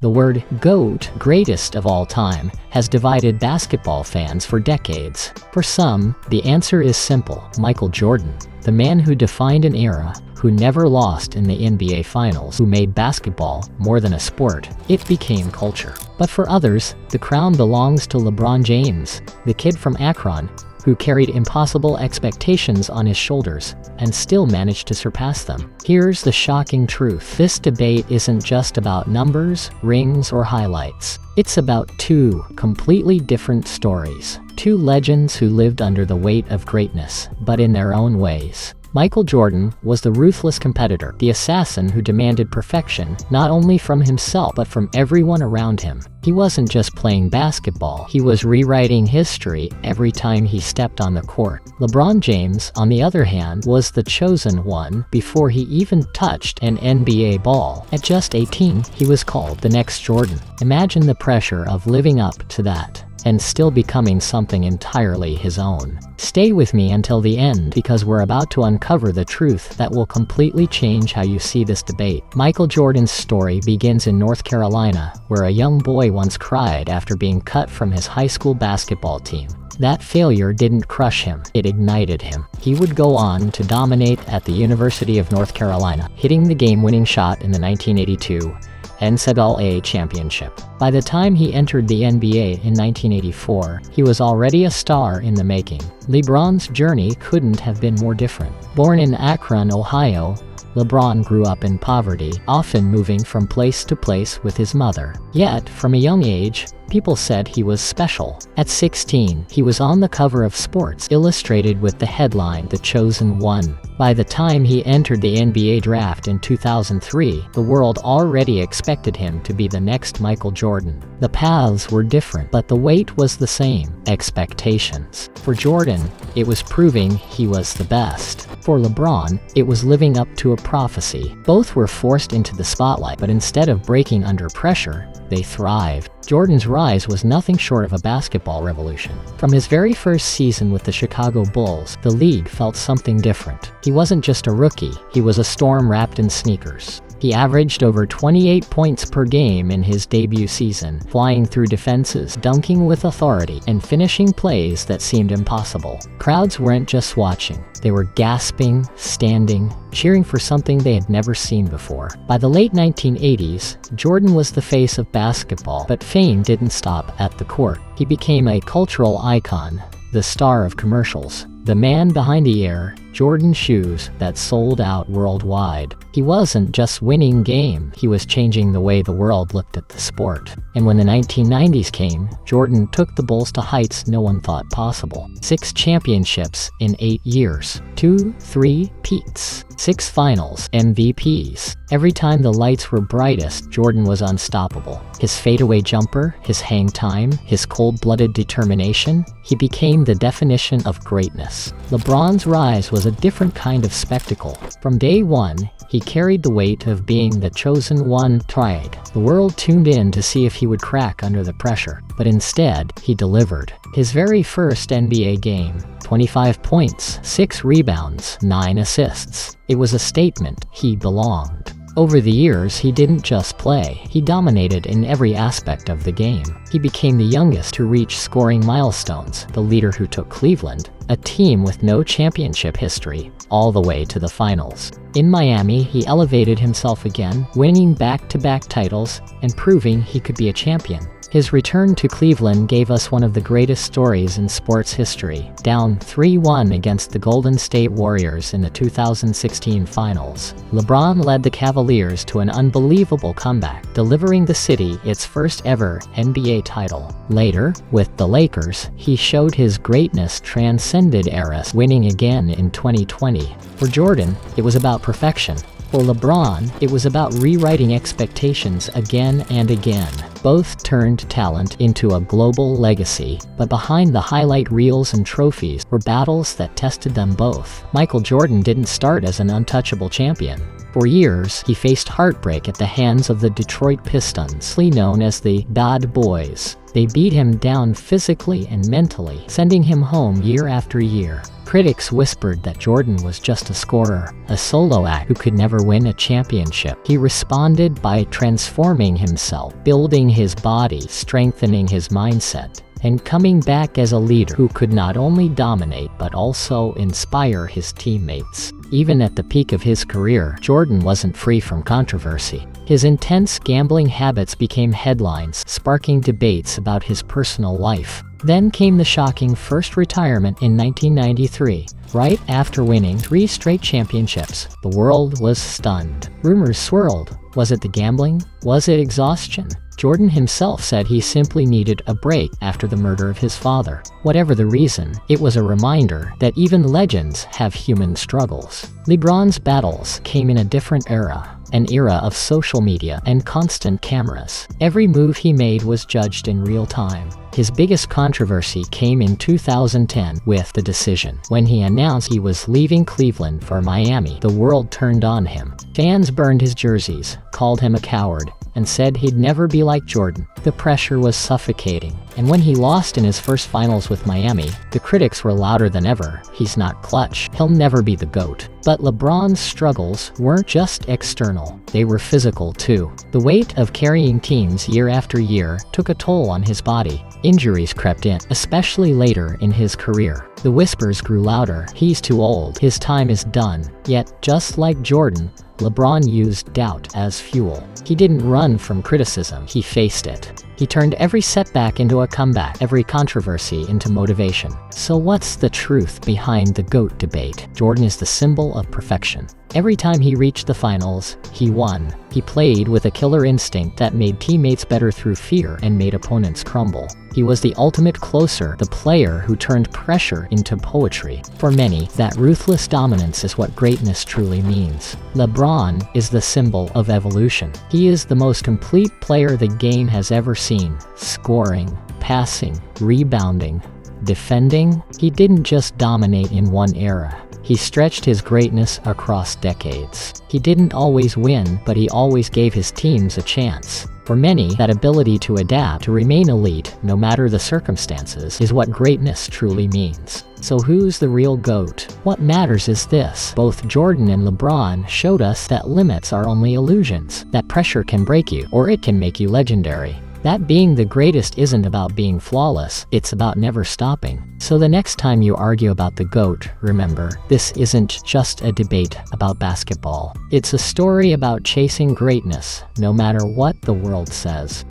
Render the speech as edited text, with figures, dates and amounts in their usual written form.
The word GOAT, greatest of all time, has divided basketball fans for decades. For some, the answer is simple: Michael Jordan, the man who defined an era, who never lost in the NBA Finals, who made basketball more than a sport. It became culture. But for others, the crown belongs to LeBron James, the kid from Akron, who carried impossible expectations on his shoulders and still managed to surpass them. Here's the shocking truth: this debate isn't just about numbers, rings, or highlights. It's about two completely different stories. Two legends who lived under the weight of greatness, but in their own ways. Michael Jordan was the ruthless competitor, the assassin who demanded perfection, not only from himself but from everyone around him. He wasn't just playing basketball, he was rewriting history every time he stepped on the court. LeBron James, on the other hand, was the chosen one before he even touched an NBA ball. At just 18, he was called the next Jordan. Imagine the pressure of living up to that and still becoming something entirely his own. Stay with me until the end, because we're about to uncover the truth that will completely change how you see this debate. Michael Jordan's story begins in North Carolina, where a young boy once cried after being cut from his high school basketball team. That failure didn't crush him, it ignited him. He would go on to dominate at the University of North Carolina, hitting the game-winning shot in the 1982 NCAA championship. By the time he entered the NBA in 1984, he was already a star in the making. LeBron's journey couldn't have been more different. Born in Akron, Ohio, LeBron grew up in poverty, often moving from place to place with his mother. Yet, from a young age, people said he was special. At 16, he was on the cover of Sports Illustrated with the headline, "The Chosen One." By the time he entered the NBA draft in 2003, the world already expected him to be the next Michael Jordan. The paths were different, but the weight was the same: expectations. For Jordan, it was proving he was the best. For LeBron, it was living up to a prophecy. Both were forced into the spotlight, but instead of breaking under pressure, they thrived. Jordan's rise was nothing short of a basketball revolution. From his very first season with the Chicago Bulls, the league felt something different. He wasn't just a rookie, he was a storm wrapped in sneakers. He averaged over 28 points per game in his debut season, flying through defenses, dunking with authority, and finishing plays that seemed impossible. Crowds weren't just watching, they were gasping, standing, cheering for something they had never seen before. By the late 1980s, Jordan was the face of basketball, but fame didn't stop at the court. He became a cultural icon, the star of commercials, the man behind the Air Jordan shoes that sold out worldwide. He wasn't just winning games, he was changing the way the world looked at the sport. And when the 1990s came, Jordan took the Bulls to heights no one thought possible. 6 championships in 8 years, 2 3-peats, 6 finals, MVPs. Every time the lights were brightest, Jordan was unstoppable. His fadeaway jumper, his hang time, his cold-blooded determination, he became the definition of greatness. LeBron's rise was a different kind of spectacle. From day one, he carried the weight of being the chosen one. The world tuned in to see if he would crack under the pressure, but instead, he delivered. His very first NBA game, 25 points, 6 rebounds, 9 assists. It was a statement: he belonged. Over the years, he didn't just play, he dominated in every aspect of the game. He became the youngest to reach scoring milestones, the leader who took Cleveland, a team with no championship history, all the way to the finals. In Miami, he elevated himself again, winning back-to-back titles and proving he could be a champion. His return to Cleveland gave us one of the greatest stories in sports history. Down 3-1 against the Golden State Warriors in the 2016 finals, LeBron led the Cavaliers to an unbelievable comeback, delivering the city its first ever NBA title. Later, with the Lakers, he showed his greatness transcended eras, winning again in 2020. For Jordan, it was about perfection. For LeBron, it was about rewriting expectations again and again. Both turned talent into a global legacy, but behind the highlight reels and trophies were battles that tested them both. Michael Jordan didn't start as an untouchable champion. For years, he faced heartbreak at the hands of the Detroit Pistons, known as the Bad Boys. They beat him down physically and mentally, sending him home year after year. Critics whispered that Jordan was just a scorer, a solo act who could never win a championship. He responded by transforming himself, building his body, strengthening his mindset, and coming back as a leader who could not only dominate but also inspire his teammates. Even at the peak of his career, Jordan wasn't free from controversy. His intense gambling habits became headlines, sparking debates about his personal life. Then came the shocking first retirement in 1993. Right after winning 3 straight championships, the world was stunned. Rumors swirled. Was it the gambling? Was it exhaustion? Jordan himself said he simply needed a break after the murder of his father. Whatever the reason, it was a reminder that even legends have human struggles. LeBron's battles came in a different era. An era of social media and constant cameras. Every move he made was judged in real time. His biggest controversy came in 2010 with the decision. When he announced he was leaving Cleveland for Miami, the world turned on him. Fans burned his jerseys, called him a coward, and said he'd never be like Jordan. The pressure was suffocating. And when he lost in his first finals with Miami, the critics were louder than ever. He's not clutch. He'll never be the GOAT. But LeBron's struggles weren't just external. They were physical too. The weight of carrying teams year after year took a toll on his body. Injuries crept in, especially later in his career. The whispers grew louder. He's too old. His time is done. Yet, just like Jordan, LeBron used doubt as fuel. He didn't run from criticism, he faced it. He turned every setback into a comeback, every controversy into motivation. So what's the truth behind the GOAT debate? Jordan is the symbol of perfection. Every time he reached the finals, he won. He played with a killer instinct that made teammates better through fear and made opponents crumble. He was the ultimate closer, the player who turned pressure into poetry. For many, that ruthless dominance is what greatness truly means. LeBron is the symbol of evolution. He is the most complete player the game has ever seen. Scoring, passing, rebounding, defending. He didn't just dominate in one era. He stretched his greatness across decades. He didn't always win, but he always gave his teams a chance. For many, that ability to adapt, to remain elite, no matter the circumstances, is what greatness truly means. So who's the real GOAT? What matters is this. Both Jordan and LeBron showed us that limits are only illusions, that pressure can break you, or it can make you legendary. That being the greatest isn't about being flawless, it's about never stopping. So the next time you argue about the GOAT, remember, this isn't just a debate about basketball. It's a story about chasing greatness, no matter what the world says.